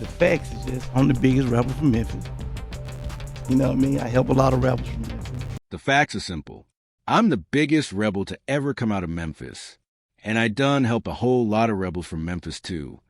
The facts is just, I'm the biggest rapper from Memphis. You know what I mean? I help a lot of rappers from Memphis. The facts are simple. I'm the biggest rebel to ever come out of Memphis. And I done help a whole lot of rebels from Memphis, too.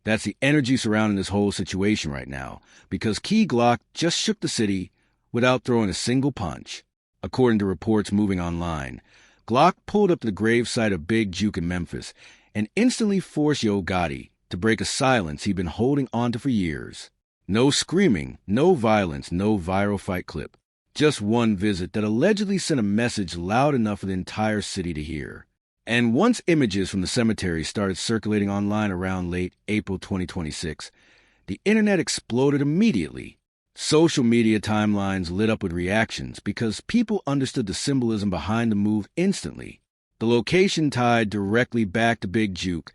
That's the energy surrounding this whole situation right now, because Key Glock just shook the city without throwing a single punch. According to reports moving online, Glock pulled up to the gravesite of Big Juke in Memphis and instantly forced Yo Gotti to break a silence he'd been holding onto for years. No screaming, no violence, no viral fight clip. Just one visit that allegedly sent a message loud enough for the entire city to hear. And once images from the cemetery started circulating online around late April 2026, the internet exploded immediately. Social media timelines lit up with reactions because people understood the symbolism behind the move instantly. The location tied directly back to Big Juke,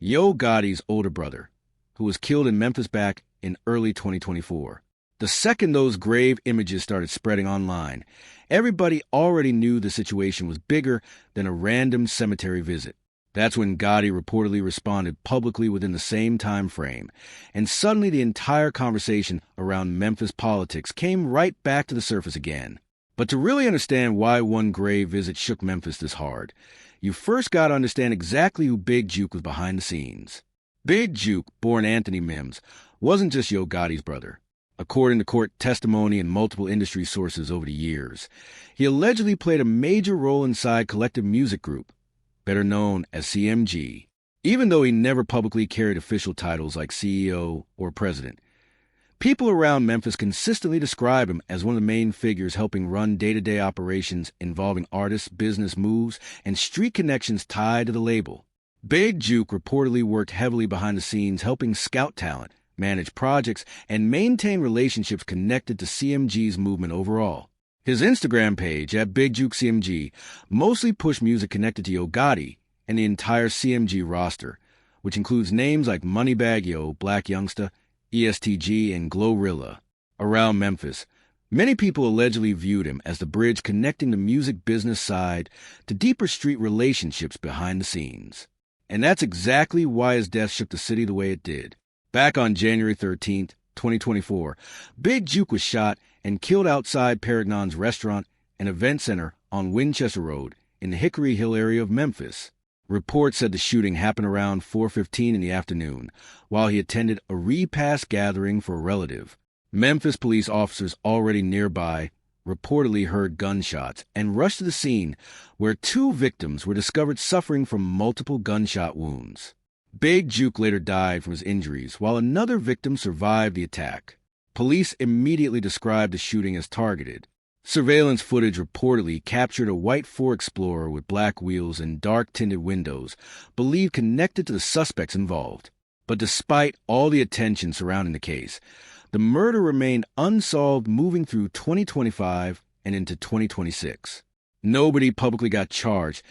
Yo Gotti's older brother, who was killed in Memphis back in early 2024. The second those grave images started spreading online, everybody already knew the situation was bigger than a random cemetery visit. That's when Gotti reportedly responded publicly within the same time frame, and suddenly the entire conversation around Memphis politics came right back to the surface again. But to really understand why one grave visit shook Memphis this hard, you first got to understand exactly who Big Juke was behind the scenes. Big Juke, born Anthony Mims, wasn't just Yo Gotti's brother. According to court testimony and multiple industry sources over the years, he allegedly played a major role inside Collective Music Group, better known as CMG, even though he never publicly carried official titles like CEO or president. People around Memphis consistently describe him as one of the main figures helping run day-to-day operations involving artists, business moves, and street connections tied to the label. Big Juke reportedly worked heavily behind the scenes helping scout talent, manage projects, and maintain relationships connected to CMG's movement overall. His Instagram page, at Big Juke CMG, mostly pushed music connected to Yo Gotti and the entire CMG roster, which includes names like Moneybagg Yo, Black Youngsta, ESTG, and Glorilla. Around Memphis, many people allegedly viewed him as the bridge connecting the music business side to deeper street relationships behind the scenes. And that's exactly why his death shook the city the way it did. Back on January 13th, 2024, Big Juke was shot and killed outside Paragon's restaurant and event center on Winchester Road in the Hickory Hill area of Memphis. Reports said the shooting happened around 4:15 in the afternoon while he attended a repast gathering for a relative. Memphis police officers already nearby reportedly heard gunshots and rushed to the scene where two victims were discovered suffering from multiple gunshot wounds. Big Juke later died from his injuries, while another victim survived the attack. Police immediately described the shooting as targeted. Surveillance footage reportedly captured a white Ford Explorer with black wheels and dark-tinted windows, believed connected to the suspects involved. But despite all the attention surrounding the case, the murder remained unsolved moving through 2025 and into 2026. Nobody publicly got charged.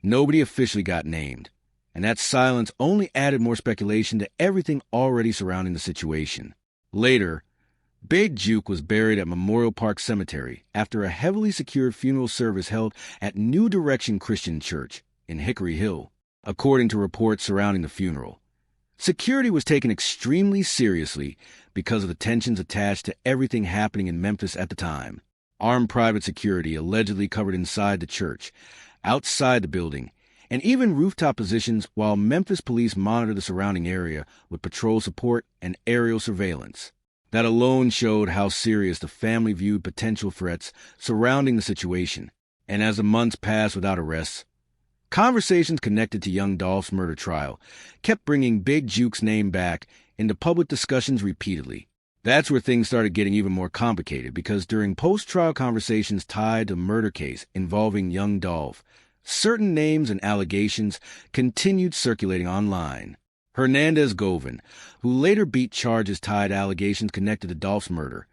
Nobody officially got named. And that silence only added more speculation to everything already surrounding the situation. Later, Big Juke was buried at Memorial Park Cemetery after a heavily secured funeral service held at New Direction Christian Church in Hickory Hill, according to reports surrounding the funeral. Security was taken extremely seriously because of the tensions attached to everything happening in Memphis at the time. Armed private security allegedly covered inside the church, outside the building, and even rooftop positions while Memphis police monitored the surrounding area with patrol support and aerial surveillance. That alone showed how serious the family viewed potential threats surrounding the situation. And as the months passed without arrests, conversations connected to young Dolph's murder trial kept bringing Big Juke's name back into public discussions repeatedly. That's where things started getting even more complicated because during post-trial conversations tied to the murder case involving young Dolph, certain names and allegations continued circulating online. Hernandez Govan, who later beat charges tied to allegations connected to Dolph's murder,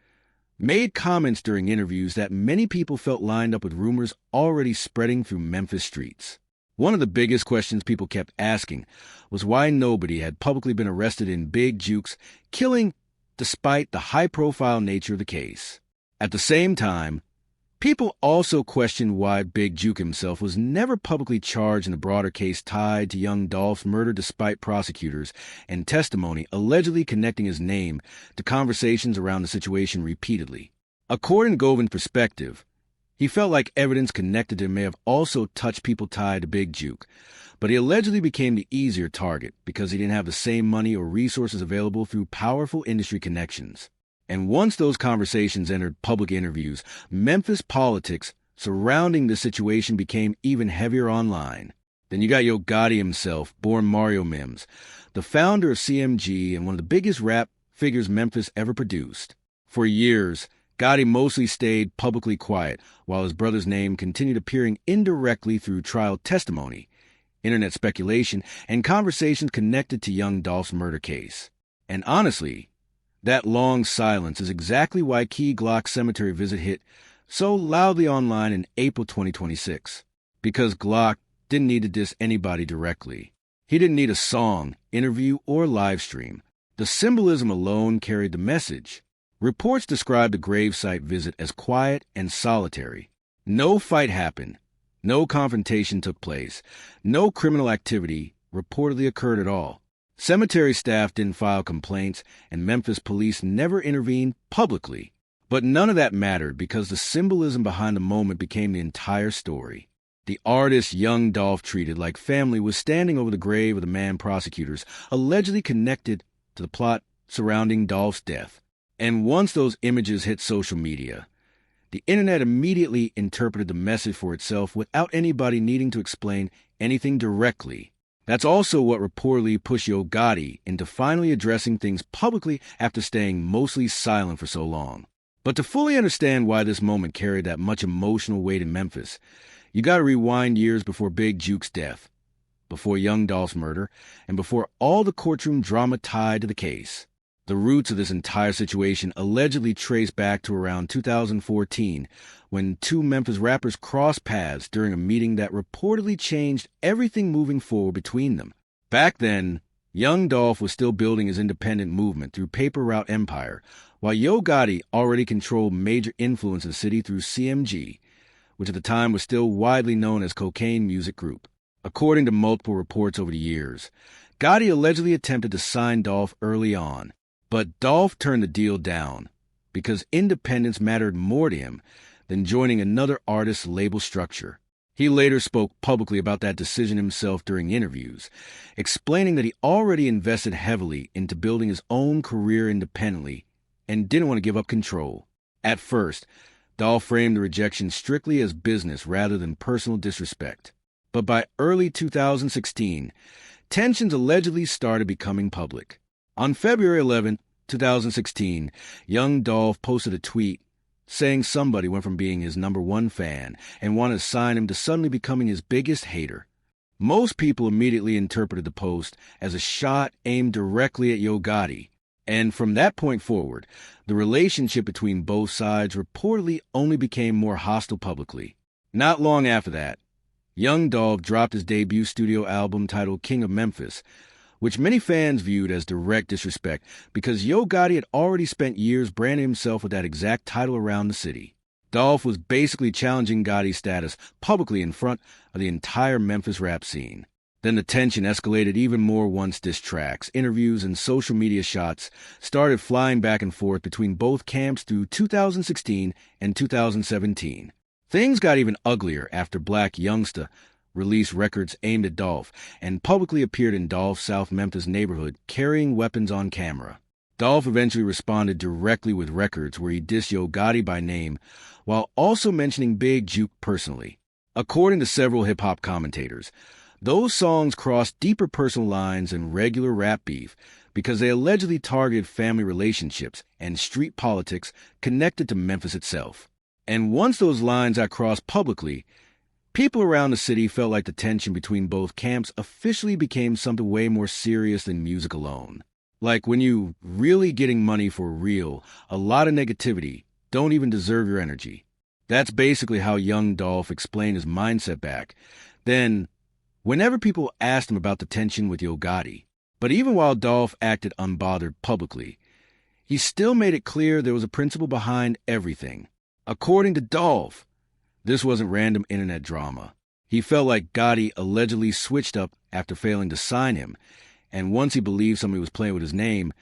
made comments during interviews that many people felt lined up with rumors already spreading through Memphis streets. One of the biggest questions people kept asking was why nobody had publicly been arrested in Big Juke's killing despite the high-profile nature of the case. At the same time, People also questioned why Big Juke himself was never publicly charged in the broader case tied to young Dolph's murder, despite prosecutors and testimony allegedly connecting his name to conversations around the situation repeatedly. According to Govan's perspective, he felt like evidence connected to him may have also touched people tied to Big Juke, but he allegedly became the easier target because he didn't have the same money or resources available through powerful industry connections. And once those conversations entered public interviews, Memphis politics surrounding the situation became even heavier online. Then you got Yo Gotti himself, born Mario Mims, the founder of CMG and one of the biggest rap figures Memphis ever produced. For years, Gotti mostly stayed publicly quiet, while his brother's name continued appearing indirectly through trial testimony, internet speculation, and conversations connected to young Dolph's murder case. And honestly, that long silence is exactly why Key Glock's cemetery visit hit so loudly online in April 2026. Because Glock didn't need to diss anybody directly. He didn't need a song, interview, or live stream. The symbolism alone carried the message. Reports described the gravesite visit as quiet and solitary. No fight happened. No confrontation took place. No criminal activity reportedly occurred at all. Cemetery staff didn't file complaints, and Memphis police never intervened publicly. But none of that mattered because the symbolism behind the moment became the entire story. The artist young Dolph treated like family was standing over the grave of the man prosecutors allegedly connected to the plot surrounding Dolph's death. And once those images hit social media, the internet immediately interpreted the message for itself without anybody needing to explain anything directly. That's also what reportedly pushed Yo Gotti into finally addressing things publicly after staying mostly silent for so long. But to fully understand why this moment carried that much emotional weight in Memphis, you gotta rewind years before Big Juke's death, before young Dolph's murder, and before all the courtroom drama tied to the case. The roots of this entire situation allegedly trace back to around 2014, when two Memphis rappers crossed paths during a meeting that reportedly changed everything moving forward between them. Back then, young Dolph was still building his independent movement through Paper Route Empire, while Yo Gotti already controlled major influence in the city through CMG, which at the time was still widely known as Cocaine Music Group. According to multiple reports over the years, Gotti allegedly attempted to sign Dolph early on, but Dolph turned the deal down because independence mattered more to him than joining another artist's label structure. He later spoke publicly about that decision himself during interviews, explaining that he already invested heavily into building his own career independently and didn't want to give up control. At first, Dolph framed the rejection strictly as business rather than personal disrespect. But by early 2016, tensions allegedly started becoming public. On February 11, 2016, young Dolph posted a tweet saying somebody went from being his #1 fan and wanted to sign him to suddenly becoming his biggest hater. Most people immediately interpreted the post as a shot aimed directly at Yo Gotti, and from that point forward, the relationship between both sides reportedly only became more hostile publicly. Not long after that, young Dolph dropped his debut studio album titled King of Memphis, which many fans viewed as direct disrespect because Yo Gotti had already spent years branding himself with that exact title around the city. Dolph was basically challenging Gotti's status publicly in front of the entire Memphis rap scene. Then the tension escalated even more once diss tracks, interviews, and social media shots started flying back and forth between both camps through 2016 and 2017. Things got even uglier after Black Youngsta released records aimed at Dolph and publicly appeared in Dolph's South Memphis neighborhood carrying weapons on camera. Dolph eventually responded directly with records where he dissed Yo Gotti by name while also mentioning Big Juke personally. According to several hip-hop commentators, those songs crossed deeper personal lines than regular rap beef because they allegedly targeted family relationships and street politics connected to Memphis itself. And once those lines got crossed publicly, people around the city felt like the tension between both camps officially became something way more serious than music alone. Like when you really getting money for real, a lot of negativity don't even deserve your energy. That's basically how young Dolph explained his mindset back then whenever people asked him about the tension with Yo Gotti. But even while Dolph acted unbothered publicly, he still made it clear there was a principle behind everything. According to Dolph, This wasn't random internet drama. He felt like Gotti allegedly switched up after failing to sign him, and once he believed somebody was playing with his name,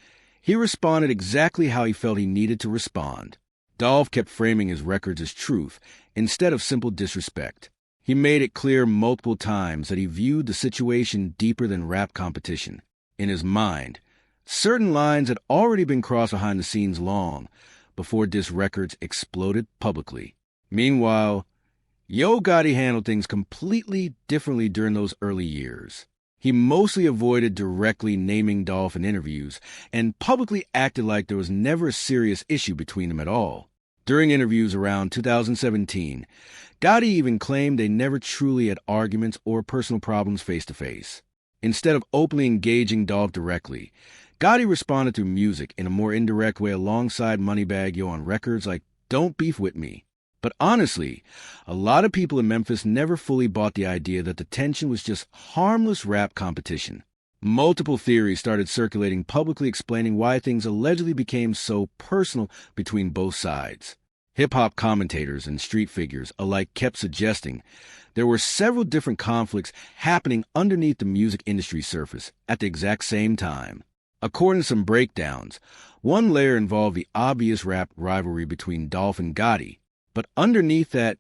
he responded exactly how he felt he needed to respond. Dolph kept framing his records as truth instead of simple disrespect. He made it clear multiple times that he viewed the situation deeper than rap competition. In his mind, certain lines had already been crossed behind the scenes long before diss records exploded publicly. Meanwhile, Yo Gotti handled things completely differently during those early years. He mostly avoided directly naming Dolph in interviews and publicly acted like there was never a serious issue between them at all. During interviews around 2017, Gotti even claimed they never truly had arguments or personal problems face-to-face. Instead of openly engaging Dolph directly, Gotti responded through music in a more indirect way alongside Moneybagg Yo on records like Don't Beef With Me. But honestly, a lot of people in Memphis never fully bought the idea that the tension was just harmless rap competition. Multiple theories started circulating publicly explaining why things allegedly became so personal between both sides. Hip-hop commentators and street figures alike kept suggesting there were several different conflicts happening underneath the music industry surface at the exact same time. According to some breakdowns, one layer involved the obvious rap rivalry between Dolph and Gotti, but underneath that,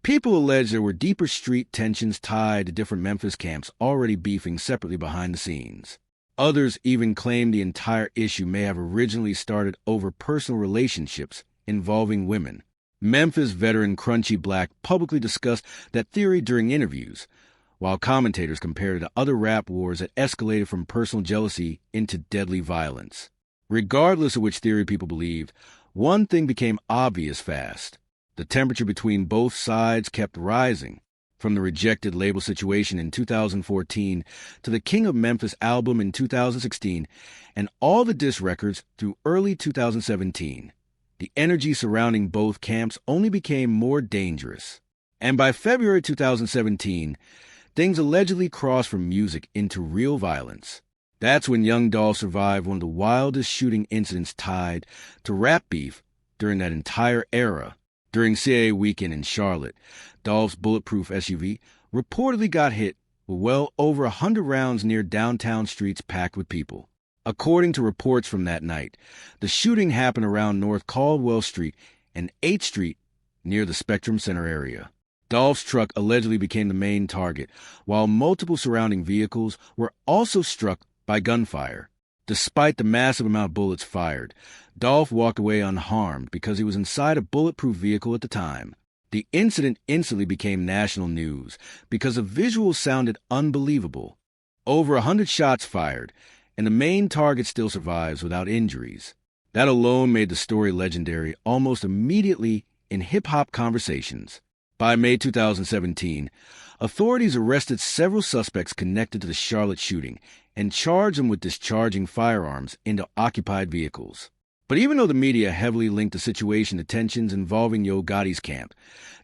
people allege there were deeper street tensions tied to different Memphis camps already beefing separately behind the scenes. Others even claim the entire issue may have originally started over personal relationships involving women. Memphis veteran Crunchy Black publicly discussed that theory during interviews, while commentators compared it to other rap wars that escalated from personal jealousy into deadly violence. Regardless of which theory people believed, one thing became obvious fast. The temperature between both sides kept rising, from the rejected label situation in 2014 to the King of Memphis album in 2016, and all the diss records through early 2017. The energy surrounding both camps only became more dangerous. And by February 2017, things allegedly crossed from music into real violence. That's when young Dolph survived one of the wildest shooting incidents tied to rap beef during that entire era. During CAA weekend in Charlotte, Dolph's bulletproof SUV reportedly got hit with well over 100 rounds near downtown streets packed with people. According to reports from that night, the shooting happened around North Caldwell Street and 8th Street near the Spectrum Center area. Dolph's truck allegedly became the main target, while multiple surrounding vehicles were also struck by gunfire. Despite the massive amount of bullets fired, Dolph walked away unharmed because he was inside a bulletproof vehicle at the time. The incident instantly became national news because the visuals sounded unbelievable. Over 100 shots fired, and the main target still survives without injuries. That alone made the story legendary almost immediately in hip-hop conversations. By May 2017, authorities arrested several suspects connected to the Charlotte shooting and charged them with discharging firearms into occupied vehicles. But even though the media heavily linked the situation to tensions involving Yo Gotti's camp,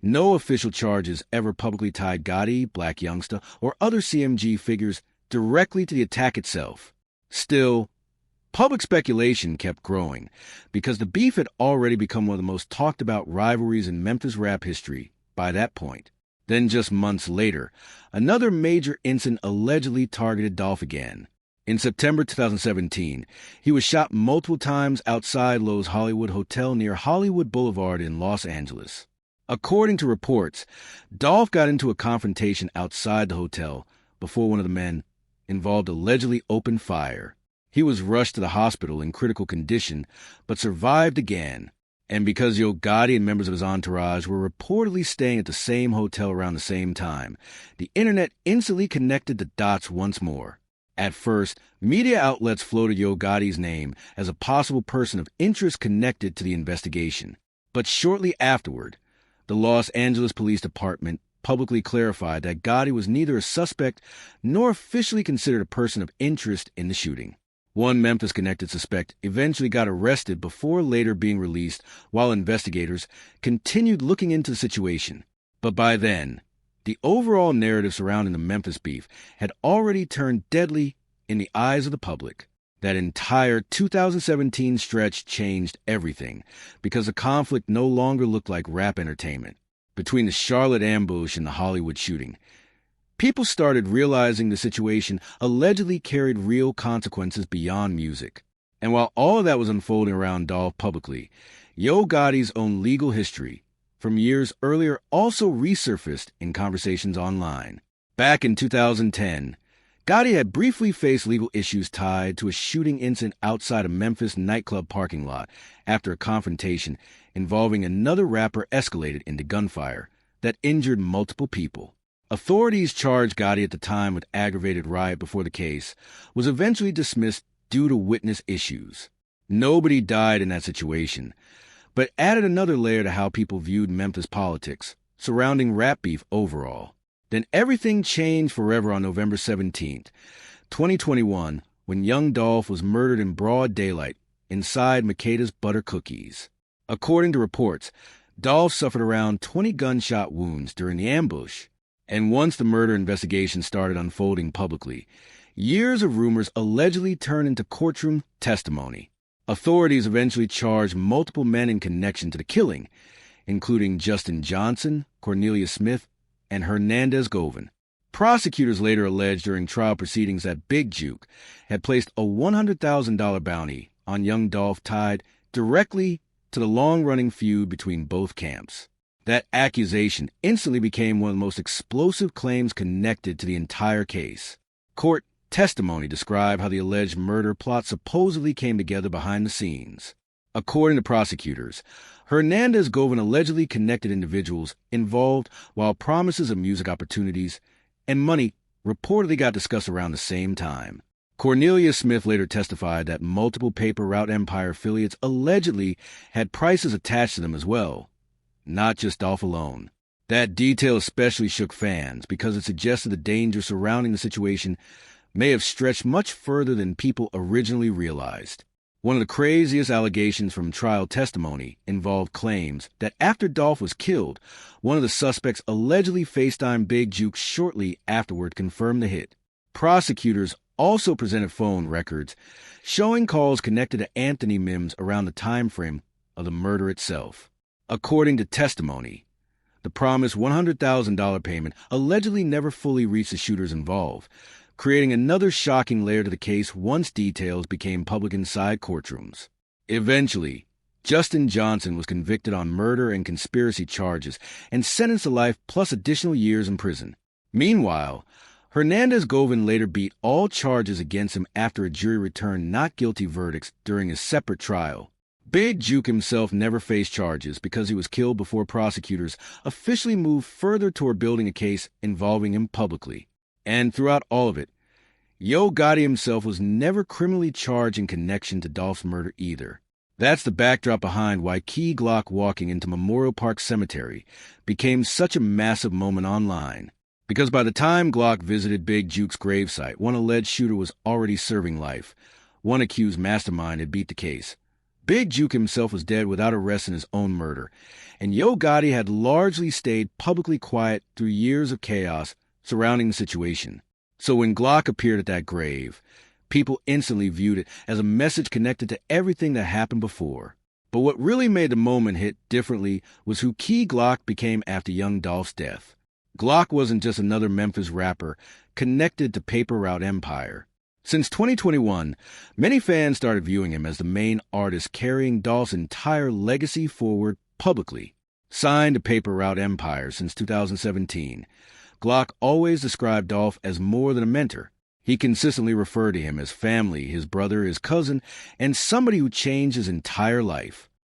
no official charges ever publicly tied Gotti, Black Youngsta, or other CMG figures directly to the attack itself. Still, public speculation kept growing because the beef had already become one of the most talked about rivalries in Memphis rap history by that point. Then just months later, another major incident allegedly targeted Dolph again. In September 2017, he was shot multiple times outside Lowe's Hollywood Hotel near Hollywood Boulevard in Los Angeles. According to reports, Dolph got into a confrontation outside the hotel before one of the men involved allegedly opened fire. He was rushed to the hospital in critical condition, but survived again. And because Yo Gotti and members of his entourage were reportedly staying at the same hotel around the same time, the internet instantly connected the dots once more. At first, media outlets floated Yo Gotti's name as a possible person of interest connected to the investigation. But shortly afterward, the Los Angeles Police Department publicly clarified that Gotti was neither a suspect nor officially considered a person of interest in the shooting. One Memphis-connected suspect eventually got arrested before later being released while investigators continued looking into the situation. But by then, the overall narrative surrounding the Memphis beef had already turned deadly in the eyes of the public. That entire 2017 stretch changed everything because the conflict no longer looked like rap entertainment. between the Charlotte ambush and the Hollywood shooting, people started realizing the situation allegedly carried real consequences beyond music. And while all of that was unfolding around Dolph publicly, Yo Gotti's own legal history from years earlier also resurfaced in conversations online. Back in 2010, Gotti had briefly faced legal issues tied to a shooting incident outside a Memphis nightclub parking lot after a confrontation involving another rapper escalated into gunfire that injured multiple people. Authorities charged Gotti at the time with aggravated riot before the case was eventually dismissed due to witness issues. Nobody died in that situation, but added another layer to how people viewed Memphis politics surrounding rap beef overall. Then everything changed forever on November 17th, 2021, when young Dolph was murdered in broad daylight inside Makeda's Butter Cookies. According to reports, Dolph suffered around 20 gunshot wounds during the ambush. And once the murder investigation started unfolding publicly, years of rumors allegedly turned into courtroom testimony. Authorities eventually charged multiple men in connection to the killing, including Justin Johnson, Cornelia Smith, and Hernandez Govan. Prosecutors later alleged during trial proceedings that Big Juke had placed a $100,000 bounty on young Dolph tied directly to the long-running feud between both camps. That accusation instantly became one of the most explosive claims connected to the entire case. Court testimony described how the alleged murder plot supposedly came together behind the scenes. According to prosecutors, Hernandez Govan allegedly connected individuals involved while promises of music opportunities and money reportedly got discussed around the same time. Cornelia Smith later testified that multiple Paper Route Empire affiliates allegedly had prices attached to them as well, not just Dolph alone. That detail especially shook fans because it suggested the danger surrounding the situation may have stretched much further than people originally realized. One of the craziest allegations from trial testimony involved claims that after Dolph was killed, one of the suspects allegedly FaceTimed Big Juke shortly afterward confirmed the hit. Prosecutors also presented phone records showing calls connected to Anthony Mims around the time frame of the murder itself. According to testimony, the promised $100,000 payment allegedly never fully reached the shooters involved, creating another shocking layer to the case once details became public inside courtrooms. Eventually, Justin Johnson was convicted on murder and conspiracy charges and sentenced to life plus additional years in prison. Meanwhile, Hernandez Govan later beat all charges against him after a jury returned not guilty verdicts during a separate trial. Big Juke himself never faced charges because he was killed before prosecutors officially moved further toward building a case involving him publicly. And throughout all of it, Yo Gotti himself was never criminally charged in connection to Dolph's murder either. That's the backdrop behind why Key Glock walking into Memorial Park Cemetery became such a massive moment online. Because by the time Glock visited Big Juke's gravesite, one alleged shooter was already serving life. One accused mastermind had beat the case. Big Juke himself was dead without arrest in his own murder, and Yo Gotti had largely stayed publicly quiet through years of chaos surrounding the situation. So when Glock appeared at that grave, people instantly viewed it as a message connected to everything that happened before. But what really made the moment hit differently was who Key Glock became after young Dolph's death. Glock wasn't just another Memphis rapper connected to Paper Route Empire. Since 2021, many fans started viewing him as the main artist carrying Dolph's entire legacy forward publicly. Signed to Paper Route Empire since 2017, Glock always described Dolph as more than a mentor. He consistently referred to him as family, his brother, his cousin, and somebody who changed his entire life.